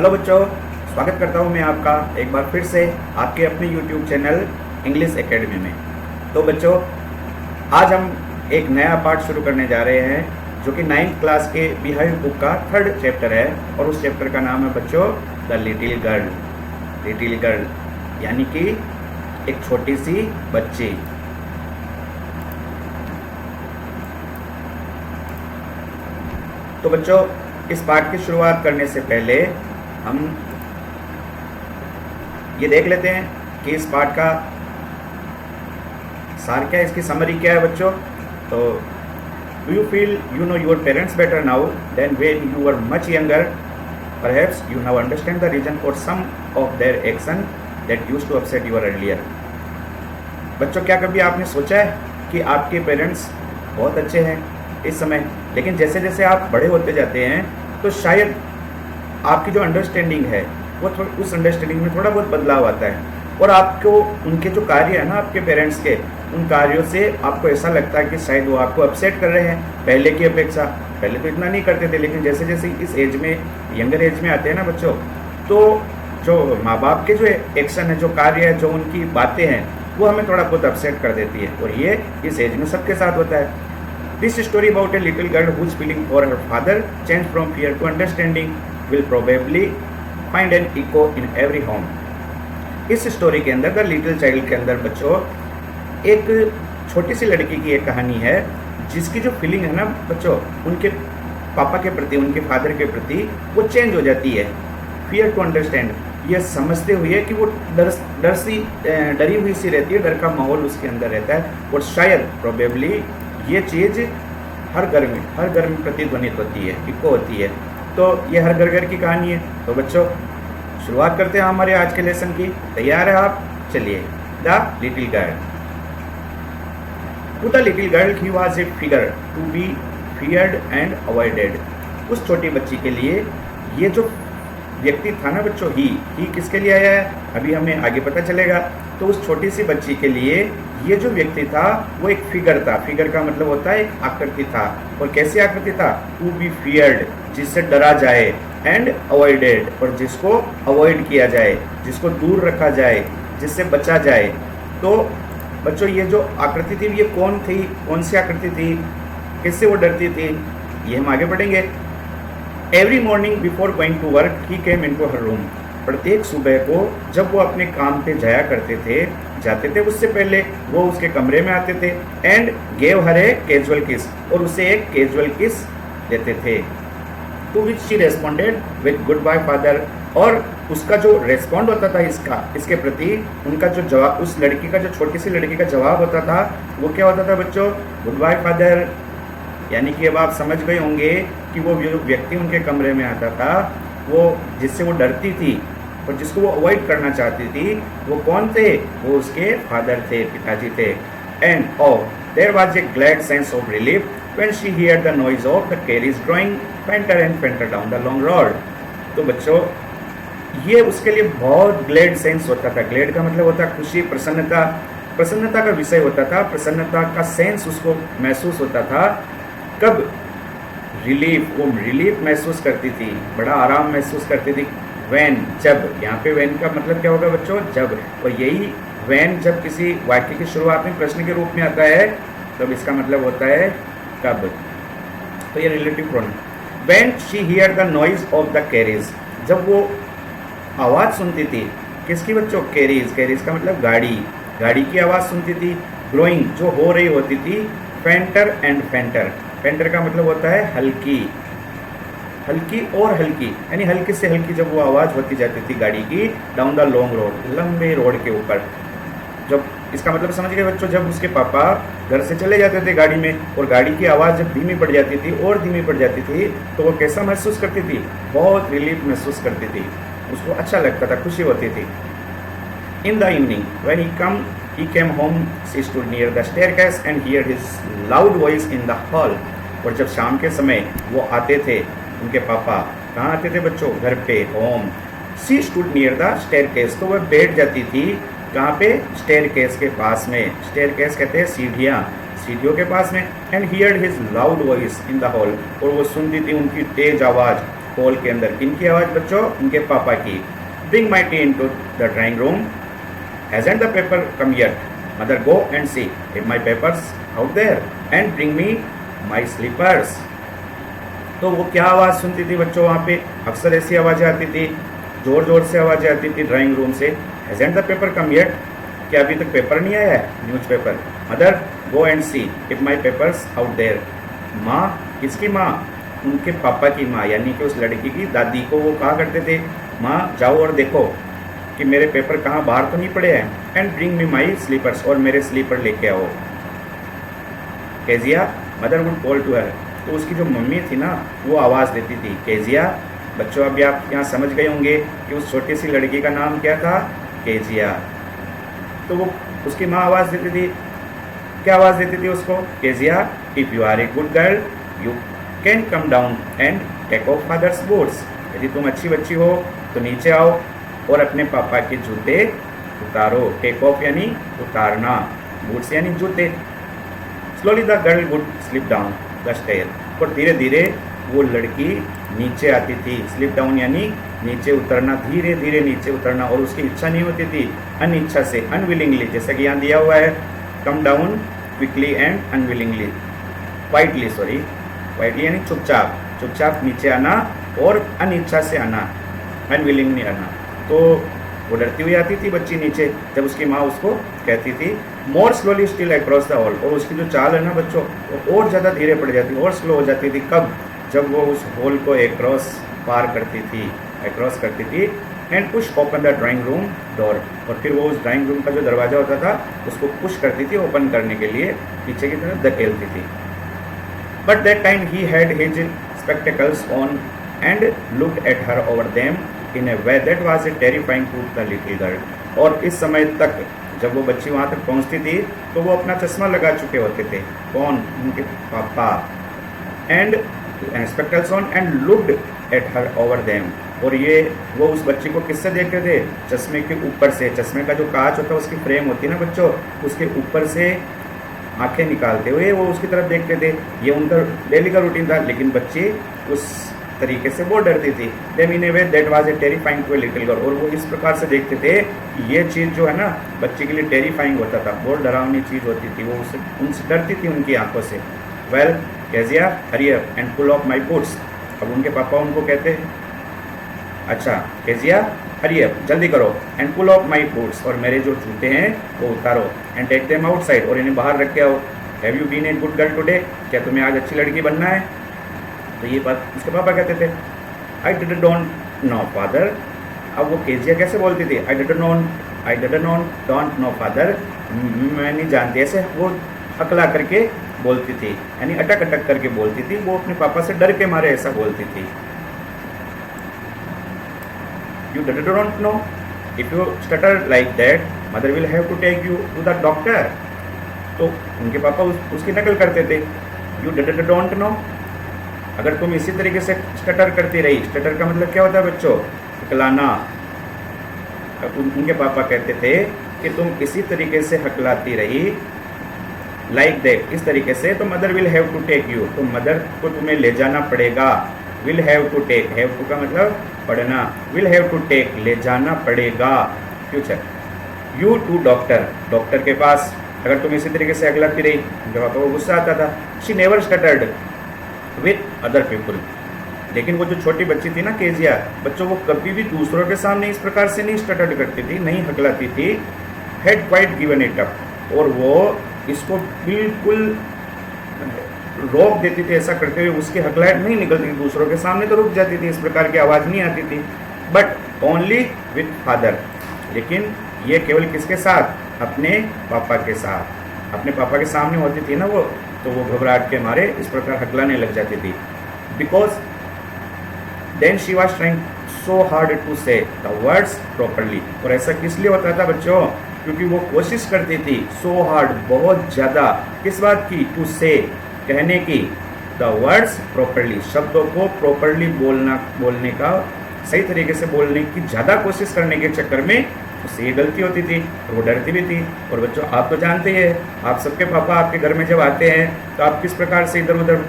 Hello बच्चों, स्वागत करता हूं मैं आपका एक बार फिर से आपके अपने YouTube चैनल इंग्लिश एकेडमी में। तो बच्चों, आज हम एक नया पार्ट शुरू करने जा रहे हैं जो कि 9th क्लास के बिहाइव बुक का 3rd चैप्टर है और उस चैप्टर का नाम है बच्चों the little girl. Little girl यानी कि एक छोटी सी बच्ची। तो बच्चों, इस पाठ की शुरुआत करने से पहले हम ये देख लेते हैं कि इस पाठ का सार क्या है, इसकी समरी क्या है बच्चों। तो do you feel you know your parents better now than when you were much younger? Perhaps you now understand the reason for some of their action that used to upset your earlier. बच्चों, क्या कभी आपने सोचा है कि आपके parents बहुत अच्छे हैं इस समय, लेकिन जैसे जैसे आप बड़े होते जाते हैं तो शायद आपकी जो अंडरस्टैंडिंग है वो उस अंडरस्टैंडिंग में थोड़ा बहुत बदलाव आता है और आपको उनके जो कार्य है ना, आपके पेरेंट्स के उन कार्यों से आपको ऐसा लगता है कि शायद वो आपको अपसेट कर रहे हैं पहले की अपेक्षा। पहले तो इतना नहीं करते थे, लेकिन जैसे जैसे इस एज में, यंगर एज में आते हैं ना बच्चों, तो जो माँ बाप के जो एक्शन है, जो कार्य है, जो उनकी बातें हैं, वो हमें थोड़ा बहुत अपसेट कर देती है और ये इस एज में सबके साथ होता है। This story about a little girl whose feeling for her father changed from fear to understanding will probably find an echo in every home. इस स्टोरी के अंदर, द लिटिल चाइल्ड के अंदर बच्चों, एक छोटी सी लड़की की एक कहानी है जिसकी जो फीलिंग है ना बच्चों, उनके पापा के प्रति, उनके फादर के प्रति, वो चेंज हो जाती है। फियर टू अंडरस्टैंड, ये समझते हुए कि वो डरी हुई सी रहती है, डर का माहौल उसके अंदर रहता है और शायद प्रोबेबली ये चीज़ हर घर में प्रतिध्वनित होती है, इको होती है। तो ये हर घर की कहानी है। तो बच्चों, शुरुआत करते हैं हमारे आज के लेसन की। तैयार है आप? चलिए। The little girl. To the little girl he was a figure to be feared and avoided. उस छोटी बच्ची के लिए ये जो व्यक्ति था ना बच्चों, ही किसके लिए आया है अभी हमें आगे पता चलेगा। तो उस छोटी सी बच्ची के लिए ये जो व्यक्ति था वो एक फिगर था। फिगर का मतलब होता है एक आकृति था। और कैसी आकृति था? टू बी फियर्ड, जिससे डरा जाए, एंड अवॉइडेड, और जिसको अवॉइड किया जाए, जिसको दूर रखा जाए, जिससे बचा जाए। तो बच्चों, ये जो आकृति थी, ये कौन थी, कौन सी आकृति थी, किससे वो डरती थी, ये हम आगे पढ़ेंगे। Every morning before going to work he came into her room. प्रत्येक सुबह को जब वो अपने काम पे जाते थे, उससे पहले वो उसके कमरे में आते थे। And gave her a casual kiss, और उसे एक कैजुअल किस देते थे। To which she responded with good bye father. और उसका जो रेस्पॉन्ड होता था इसके प्रति, उनका जो जवाब, उस लड़की का, जो छोटी सी लड़की का जवाब होता था, वो क्या होता था बच्चों? Good bye father. यानी कि अब आप समझ गए होंगे कि वो जो व्यक्ति उनके कमरे में आता था, वो जिससे वो डरती थी और जिसको वो अवॉइड करना चाहती थी, वो कौन थे? वो उसके फादर थे, पिताजी थे। And there was a glad sense of relief when she heard the noise of the carriage drawing fainter and fainter down the long road. तो बच्चों, ये उसके लिए बहुत ग्लैड सेंस होता था। ग्लैड का मतलब होता है खुशी, प्रसन्नता। प्रसन्नता का विषय होता था, प्रसन्नता का सेंस उसको महसूस होता था। कब? रिलीफ, वो रिलीफ महसूस करती थी, बड़ा आराम महसूस करती थी। वैन, जब। यहाँ पे वैन का मतलब क्या होगा बच्चों? जब। और यही वैन जब किसी वाक्य की शुरुआत में प्रश्न के रूप में आता है, तब इसका मतलब होता है कब। तो ये relative pronoun. When she here the noise of the carries, जब वो आवाज़ सुनती थी। किसकी बच्चों? कैरीज। कैरीज का मतलब गाड़ी, गाड़ी की आवाज़ सुनती थी। ग्रोइंग, जो हो रही होती थी। फेंटर एंड फेंटर, फेंटर का मतलब होता है हल्की, हल्की और हल्की, यानी हल्की से हल्की जब वो आवाज़ होती जाती थी गाड़ी की, डाउन द लॉन्ग रोड, लंबे रोड के ऊपर। जब इसका मतलब समझ गए बच्चों, जब उसके पापा घर से चले जाते थे गाड़ी में और गाड़ी की आवाज़ जब धीमी पड़ जाती थी और धीमी पड़ जाती थी, तो वो कैसा महसूस करती थी? बहुत रिलीफ महसूस करती थी, उसको अच्छा लगता था, खुशी होती थी। In the evening when he came home, she stood near the staircase and heard his loud voice in the hall. और जब शाम के समय वो आते थे, उनके पापा कहाँ आते थे बच्चों? घर पे, home. she stood near the staircase, तो वह बैठ जाती थी कहाँ पे? staircase के पास में। staircase कहते हैं सीढ़ियाँ, सीढ़ियों के पास में। and heard his loud voice in the hall, और वो सुनती थी उनकी तेज आवाज़ हॉल के अंदर किनकी आवाज़ बच्चों? उनके पापा की। Bring my tea into the drawing room, hasn't the paper come yet, mother go and see if my papers out there and bring me my slippers. तो वो क्या आवाज़ सुनती थी बच्चों? वहाँ पे अक्सर ऐसी आवाज़ें आती थी, ज़ोर ज़ोर से आवाज़ें आती थी ड्राइंग रूम से। Hasn't the paper come yet, क्या अभी तक पेपर नहीं आया है, newspaper? Mother go and see if my papers out there. माँ, किसकी माँ? उनके पापा की माँ, यानी कि उस लड़की की दादी को वो कहा करते थे, माँ जाओ और देखो कि मेरे पेपर कहाँ बाहर तो नहीं पड़े हैं। And bring me my slippers, और मेरे स्लीपर लेके आओ। Kezia mother would call to her, तो उसकी जो मम्मी थी ना वो आवाज़ देती थी केजिया। बच्चों अभी आप यहाँ समझ गए होंगे कि उस छोटी सी लड़की का नाम क्या था? केजिया। तो वो उसकी माँ आवाज़ देती थी, क्या आवाज़ देती थी उसको? Kezia if you are a good girl you can come down and take off father's boots. यदि तुम अच्छी बच्ची हो तो नीचे आओ और अपने पापा के जूते उतारो। टेक ऑफ यानी उतारना, बूट्स यानी जूते। Slowly the girl would slip down the stair, और धीरे धीरे वो लड़की नीचे आती थी। स्लिप डाउन यानी नीचे उतरना, धीरे धीरे नीचे उतरना। और उसकी इच्छा नहीं होती थी, अनिच्छा से, अनविलिंगली, जैसा कि यहाँ दिया हुआ है, come down quickly and unwillingly, quietly, sorry, quietly यानी चुपचाप, चुपचाप नीचे आना और अनिच्छा से आना, अनविलिंग नहीं आना। तो वो डरती हुई आती थी बच्ची नीचे, जब उसकी माँ उसको कहती थी मोर slowly still across the hall, और उसकी जो चाल है ना बच्चों वो और ज़्यादा धीरे पड़ जाती, और स्लो हो जाती थी। कब? जब वो उस हॉल को एक्रॉस पार करती थी, एक्रॉस करती थी। And push open the drawing room door, और फिर वो उस ड्राइंग रूम का जो दरवाज़ा होता था उसको पुश करती थी ओपन करने के लिए, पीछे की तरफ धकेलती थी। But that time he had his spectacles on and looked at her over them in a way that was terrifying to the little girl. और इस समय तक जब वो बच्ची वहाँ तक पहुँचती थी तो वो अपना चश्मा लगा चुके होते थे। कौन? उनके पापा। And spectacles on and looked at her over them, और ये वो उस बच्ची को किससे देखते थे? चश्मे के ऊपर से। चश्मे का जो कांच होता है उसकी फ्रेम होती है ना बच्चों, उसके ऊपर से आंखें निकालते हुए वो उसकी तरफ देखते थे। ये उनका डेली का रूटीन था, लेकिन बच्ची उस तरीके से वो डरती थी। Them in a way that was a terrifying to a little girl, और वो इस प्रकार से देखते थे कि ये चीज़ जो है ना बच्ची के लिए टेरिफाइंग होता था, बहुत डरावनी चीज़ होती थी, वो उससे उनसे डरती थी, उनकी आंखों से। Well Kezia hurry up and pull off my boots, अब उनके पापा उनको कहते, अच्छा केजिया हरी अप, जल्दी करो, and pull off my boots, और मेरे जो जूते हैं वो उतारो, एंड टेक देम आउटसाइड, और इन्हें बाहर रख के आओ। Have you been a good girl today, क्या तुम्हें आज अच्छी लड़की बनना है? तो ये बात उसके पापा कहते थे। I did don't no father, अब वो केजिया कैसे बोलती थी? I did don't no father, मैं नहीं जानती, ऐसे वो हकला करके बोलती थी, यानी अटक अटक करके बोलती थी, वो अपने पापा से डर के मारे ऐसा बोलती थी। You did don't know, if you stutter like that mother will have to take you to the doctor. तो उनके पापा उसकी नकल करते थे। यू डिड डोंट नो, अगर तुम इसी तरीके से स्टटर करती रही, स्टटर का मतलब क्या होता है बच्चों? हकलाना। उनके पापा कहते थे कि तुम इसी तरीके से हकलाती रही, लाइक दैट, इस तरीके से, तो mother will have to take you, तो मदर को तुम्हें ले जाना पड़ेगा। Will have to take, have to का मतलब पढ़ना, विल हैव टू टेक, ले जाना पड़ेगा, future. You to doctor, doctor के पास, अगर तुम इसी तरीके से हकलाती रही। उनके पापा को गुस्सा आता था। She never stuttered with other people, लेकिन वो जो छोटी बच्ची थी ना केजिया, बच्चों वो कभी भी दूसरों के सामने इस प्रकार से नहीं स्टटर्ड करती थी, नहीं हकलाती थी। Had quite given it up, और वो इसको बिल्कुल रोक देती थी, ऐसा करते हुए उसकी हकलाहट नहीं निकलती थी दूसरों के सामने, तो रुक जाती थी, इस प्रकार की आवाज़ नहीं आती थी। बट ओनली विथ फादर, लेकिन ये केवल किसके साथ? अपने पापा के साथ। अपने पापा के सामने होती थी ना वो, तो वो घबराहट के मारे इस प्रकार हकलाने लग जाती थी। Because then she was trying so hard to say the words properly, और ऐसा किस लिए होता था बच्चों? क्योंकि वो कोशिश करती थी सो हार्ड, बहुत ज़्यादा, किस बात की? टू से, कहने की, द वर्ड्स प्रॉपरली, शब्दों को प्रॉपरली बोलने का, सही तरीके से बोलने की ज़्यादा कोशिश करने के चक्कर में उससे ये गलती होती थी और वो डरती भी थी। और बच्चों आप तो जानते ही हैं, आप सबके पापा आपके घर में जब आते हैं तो आप किस प्रकार से इधर उधर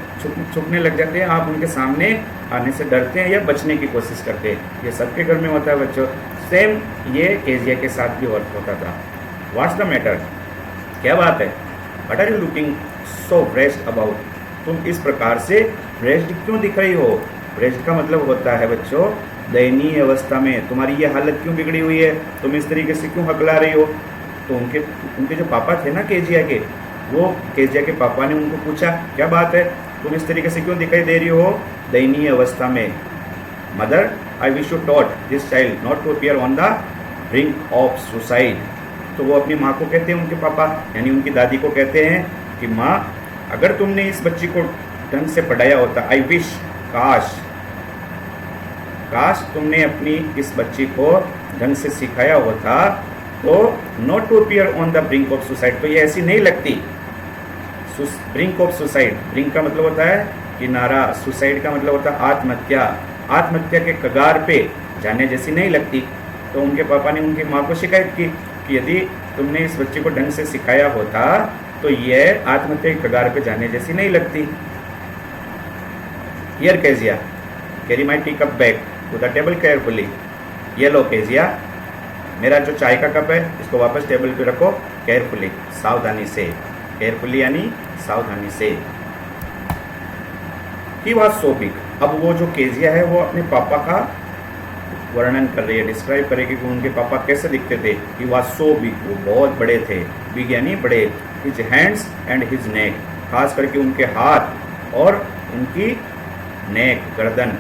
छुपने लग जाते हैं, आप उनके सामने आने से डरते हैं या बचने की कोशिश करते हैं। ये सबके घर में होता है बच्चों। सेम ये केजिया के साथ भी होता था। व्हाट्स द मैटर, क्या बात है, what are you looking so braced about, तुम इस प्रकार से ब्रेस्ड क्यों दिख रही हो। ब्रेस्ड का मतलब होता है बच्चों दयनीय अवस्था में, तुम्हारी ये हालत क्यों बिगड़ी हुई है, तुम इस तरीके से क्यों हकला रही हो। तो उनके जो पापा थे ना केजिया के, वो केजिया के पापा ने उनको पूछा क्या बात है, तुम इस तरीके से क्यों दिखाई दे रही हो दयनीय अवस्था में। Mother, I wish you taught this child not to appear on the brink of suicide. तो वो अपनी माँ को कहते हैं, उनके पापा यानी उनकी दादी को कहते हैं कि माँ अगर तुमने इस बच्ची को ढंग से पढ़ाया होता, आई विश, काश तुमने अपनी इस बच्ची को ढंग से सिखाया होता तो not to appear on the brink of suicide, तो ये ऐसी नहीं लगती। ब्रिंक ऑफ सुसाइड, ब्रिंक का मतलब होता है किनारा, सुसाइड का मतलब होता है आत्महत्या, आत्महत्या के कगार पे जाने जैसी नहीं लगती। तो उनके पापा ने उनकी माँ को शिकायत की कि यदि तुमने इस बच्चे को ढंग से सिखाया होता तो यह आत्महत्या के कगार पे जाने जैसी नहीं लगती। Here Kezia, carry my tea cup back to the table carefully. ये लो केजिया, मेरा जो चाय का कप है इसको वापस टेबल पे रखो केयरफुली, सावधानी से। केयरफुली यानी सावधानी से। ही वॉज सो बिग, अब वो जो केजिया है वो अपने पापा का वर्णन कर रही है, डिस्क्राइब करेगी कि उनके पापा कैसे दिखते थे। ही वॉज सो बिग, वो बहुत बड़े थे, बिग यानी बड़े। His hands and his neck, खास करके उनके हाथ और उनकी नेक, गर्दन।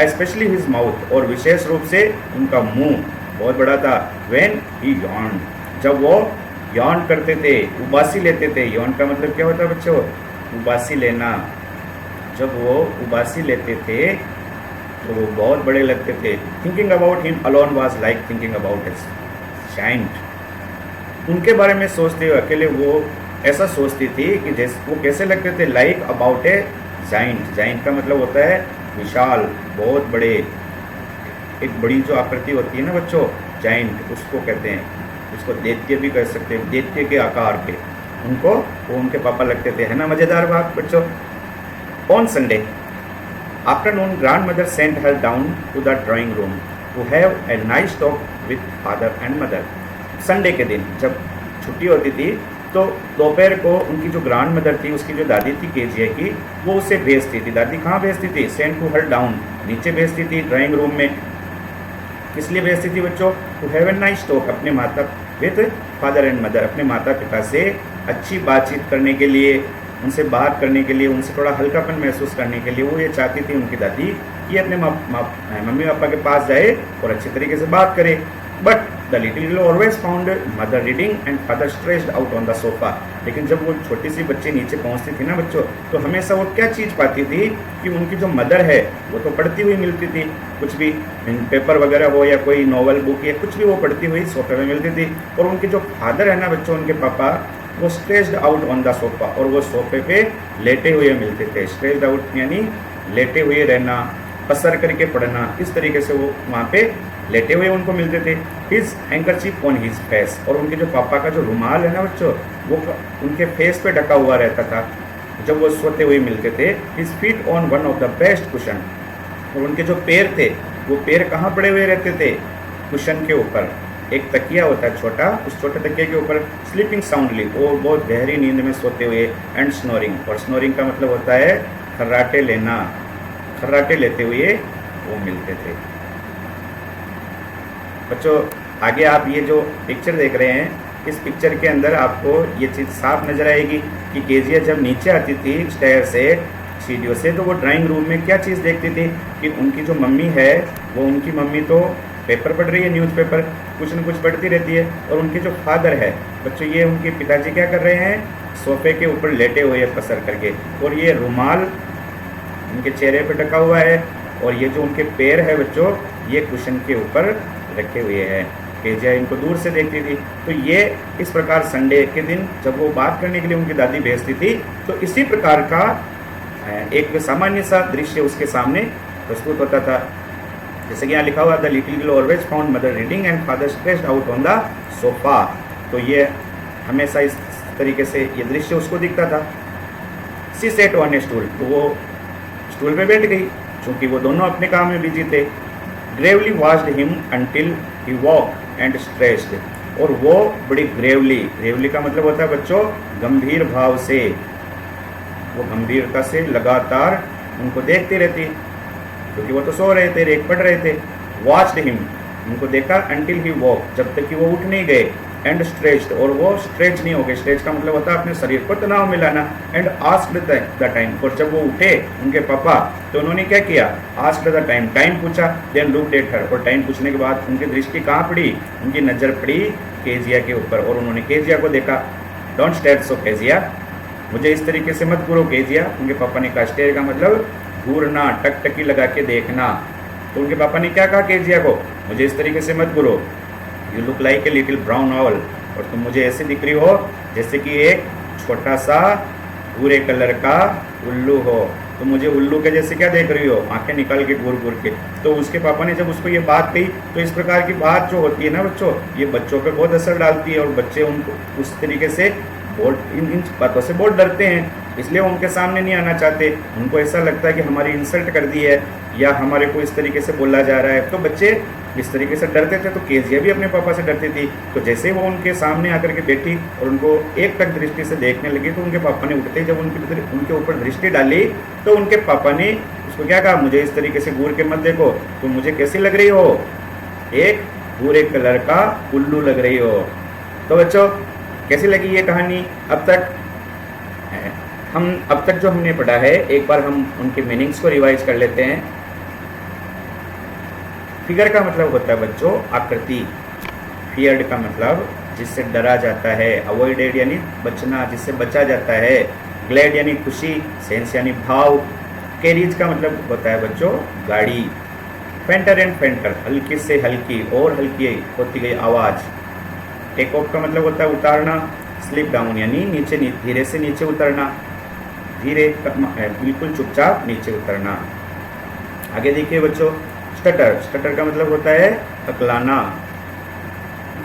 स्पेशली हिज माउथ, और विशेष रूप से उनका मुंह बहुत बड़ा था। व्हेन ही यॉर्न, जब वो यॉर्न करते थे, उबासी लेते थे। यॉर्न का मतलब क्या होता है बच्चों, उबासी लेना। जब वो उबासी लेते थे तो वो बहुत बड़े लगते थे। Thinking about him alone was like thinking about his giant, उनके बारे में सोचते हुए अकेले वो ऐसा सोचती थी कि जैसे वो कैसे लगते थे, like about A giant. Giant का मतलब होता है विशाल, बहुत बड़े। एक बड़ी जो आकृति होती है ना बच्चों, जाइंट, उसको कहते हैं, उसको दैत्य भी कह सकते हैं, दैत्य के आकार के। उनको वो उनके पापा लगते थे, है ना मजेदार बात बच्चों। On Sunday afternoon grandmother sent her down to the drawing room to have a nice talk with father and mother. Sunday के दिन जब छुट्टी होती थी तो दोपहर को उनकी जो ग्रैंड मदर थी, उसकी जो दादी थी केजिया की, वो उसे भेजती थी। दादी कहाँ भेजती थी, सेंट टू हर डाउन, नीचे भेजती थी ड्राइंग रूम में। किस लिए भेजती थी बच्चों, to have a nice talk, अपने माता विथ फादर एंड मदर, अपने माता पिता से अच्छी बातचीत करने के लिए, उनसे बात करने के लिए, उनसे थोड़ा हल्कापन महसूस करने के लिए। वो ये चाहती थी उनकी दादी कि अपने मम्मी पापा के पास जाए और अच्छी तरीके से बात करे। But the little girl always found mother reading and father stressed out on the sofa. लेकिन जब वो छोटी सी बच्ची नीचे पहुंचती थी ना बच्चों, तो हमेशा वो क्या चीज़ पाती थी कि उनकी जो मदर है वो तो पढ़ती हुई मिलती थी, कुछ भी पेपर वगैरह हो या कोई नॉवल बुक या कुछ भी वो पढ़ती हुई सोफे में मिलती थी। और उनके जो फादर है ना बच्चों, उनके पापा, वो stressed out on the sofa, और वो सोफे पे लेटे हुए मिलते थे। स्ट्रेस्ड आउट यानी लेटे हुए रहना, पसर करके पढ़ना, इस तरीके से वो वहाँ पे लेटे हुए उनको मिलते थे। His handkerchief on his face, और उनके जो पापा का जो रुमाल है ना बच्चों, वो उनके फेस पे ढका हुआ रहता था जब वो सोते हुए मिलते थे। His feet on one of the best cushion, और उनके जो पैर थे वो पैर कहाँ पड़े हुए रहते थे, कुशन के ऊपर। एक तकिया होता है छोटा, उस छोटे तकिया के ऊपर स्लीपिंग साउंडली, वो बहुत गहरी नींद में सोते हुए। एंड स्नोरिंग, और स्नोरिंग का मतलब होता है खर्राटे लेना, खर्राटे लेते हुए वो मिलते थे। बच्चों आगे आप ये जो पिक्चर देख रहे हैं, इस पिक्चर के अंदर आपको ये चीज़ साफ नज़र आएगी कि केजिया जब नीचे आती थी स्टेयर से, सीढ़ियों से, तो वो ड्राइंग रूम में क्या चीज़ देखती थी कि उनकी जो मम्मी है, वो उनकी मम्मी तो पेपर पढ़ रही है, न्यूज़पेपर कुछ न कुछ पढ़ती रहती है। और उनके जो फादर है बच्चों, ये उनके पिताजी क्या कर रहे हैं, सोफे के ऊपर लेटे हुए हैं पसर करके, और ये रुमाल उनके चेहरे पे ढका हुआ है, और ये जो उनके पैर है बच्चों, ये कुशन के ऊपर रखे हुए हैं। केजिया इनको दूर से देखती थी। तो ये इस प्रकार संडे के दिन जब वो बात करने के लिए उनकी दादी भेजती थी, तो इसी प्रकार का एक सामान्य सा दृश्य उसके सामने प्रस्तुत होता था। जैसे कि यहाँ लिखा हुआ the little girl always found mother reading and father stressed out on the sofa. तो ये हमेशा इस तरीके से ये दृश्य उसको दिखता था। सी सेट ऑन ए स्टूल, तो वो स्टूल पे बैठ गई क्योंकि वो दोनों अपने काम में बिजी थे। Gravely watched him until he walk and stressed, और वो बड़ी ग्रेवली का मतलब होता है बच्चों गंभीर भाव से, वो गंभीरता से लगातार उनको देखती रहती, क्योंकि वो तो सो रहे थे, रेख पढ़ रहे थे। वॉच्ड हिम, उनको देखा अंटिल ही वॉक, जब तक कि वो उठ नहीं गए, एंड स्ट्रेच्ड, और वो स्ट्रेच नहीं हो गए। स्ट्रेच का मतलब होता है अपने शरीर को तनाव में लाना। एंड आस्क्ड द टाइम, और जब वो उठे उनके पापा तो उन्होंने क्या किया, आस्क्ड द टाइम, टाइम पूछा। देन लुक्ड एट हर, और टाइम पूछने के बाद उनकी दृष्टि कहाँ पड़ी, उनकी नज़र पड़ी केजिया के ऊपर, और उन्होंने केजिया को देखा। डोंट स्टेयर सो केजिया, मुझे इस तरीके से मत घूरो केजिया। उनके पापा ने कहा, स्टेयर का मतलब घूरना, टकटकी लगा के देखना। तो उनके पापा ने क्या कहा केजिया को, मुझे इस तरीके से मत घूरो, you look like a little brown owl, और तुम मुझे ऐसे दिख रही हो जैसे कि एक छोटा सा भूरे कलर का उल्लू हो। तो मुझे उल्लू के जैसे क्या देख रही हो, आंखें निकाल के घूर घूर के। तो उसके पापा ने जब उसको ये बात कही, तो इस प्रकार की बात जो होती है ना बच्चों, ये बच्चों पे बहुत असर डालती है, और बच्चे उनको उस तरीके से बहुत इन बातों से बहुत डरते हैं, इसलिए वो उनके सामने नहीं आना चाहते। उनको ऐसा लगता है कि हमारी इंसल्ट कर दी है या हमारे को इस तरीके से बोला जा रहा है। तो बच्चे इस तरीके से डरते थे। तो केजिया भी अपने पापा से डरती थी। तो जैसे वो उनके सामने आकर के बैठी और उनको एक टक दृष्टि से देखने लगी, तो उनके पापा ने उठते ही जब उनके ऊपर दृष्टि डाली, तो उनके पापा ने उसको क्या कहा, मुझे इस तरीके से घूर के मत देखो, तुम मुझे कैसी लग रही हो, एक भूरे कलर का उल्लू लग रही हो। तो बच्चों कैसी लगी ये कहानी अब तक जो हमने पढ़ा है, एक बार हम उनके मीनिंग्स को रिवाइज कर लेते हैं। फिगर का मतलब होता है बच्चों आकृति, फियर्ड का मतलब जिससे डरा जाता है, अवॉइडेड यानी बचना, जिससे बचा जाता है, ग्लैड यानी खुशी, सेंस यानी भाव, कैरिज का मतलब होता है बच्चों गाड़ी, फेंटर एंड फेंटर हल्की से हल्की और हल्की होती गई आवाज़, टेक ऑफ का मतलब होता है उतारना, स्लिप डाउन यानी नीचे धीरे से नीचे उतरना, धीरे बिल्कुल चुपचाप नीचे उतरना। आगे देखिए बच्चों, स्टटर का मतलब होता है हकलाना,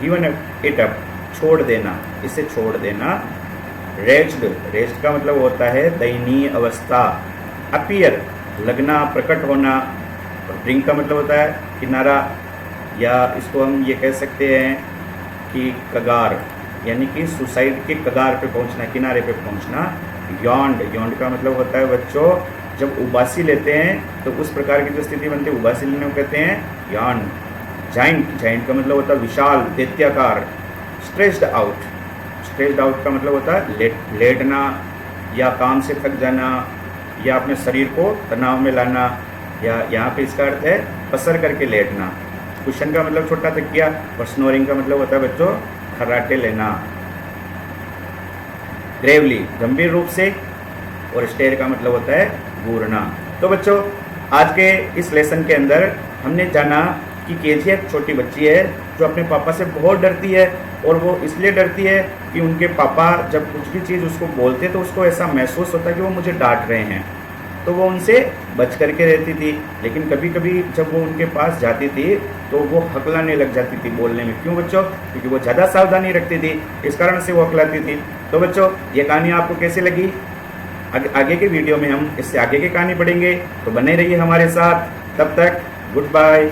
गिवन इट अप छोड़ देना, इसे छोड़ देना। रेस्ट का मतलब होता है दयनीय अवस्था, अपीयर लगना, प्रकट होना। और ड्रिंक का मतलब होता है किनारा, या इसको हम ये कह सकते हैं कि कगार, यानी कि सुसाइड के कगार पे पहुंचना, किनारे पे पहुंचना। यॉन्ड का मतलब होता है बच्चों जब उबासी लेते हैं तो उस प्रकार की जो स्थिति बनती है उबासी लेने को कहते हैं यॉन। जाइंट का मतलब होता है विशाल, दैत्याकार। स्ट्रेस्ड आउट का मतलब होता है लेटना या काम से थक जाना या अपने शरीर को तनाव में लाना, या यहाँ पे इसका अर्थ है पसर करके लेटना। कुशन का मतलब छोटा तकिया, और स्नोरिंग का मतलब होता है बच्चों खर्राटे लेना। ग्रेवली गंभीर रूप से, और स्टेयर का मतलब होता है घूरना। तो बच्चों आज के इस लेसन के अंदर हमने जाना कि केजिया एक छोटी बच्ची है जो अपने पापा से बहुत डरती है, और वो इसलिए डरती है कि उनके पापा जब कुछ भी चीज़ उसको बोलते तो उसको ऐसा महसूस होता है कि वो मुझे डांट रहे हैं, तो वो उनसे बच करके रहती थी। लेकिन कभी कभी जब वो उनके पास जाती थी तो वो हकलाने लग जाती थी बोलने में। क्यों बच्चों? क्योंकि वो ज़्यादा सावधानी रखती थी, इस कारण से वो हकलाती थी। तो बच्चों ये कहानी आपको कैसी लगी? आगे के वीडियो में हम इससे आगे की कहानी पढ़ेंगे, तो बने रहिए हमारे साथ। तब तक गुड बाय।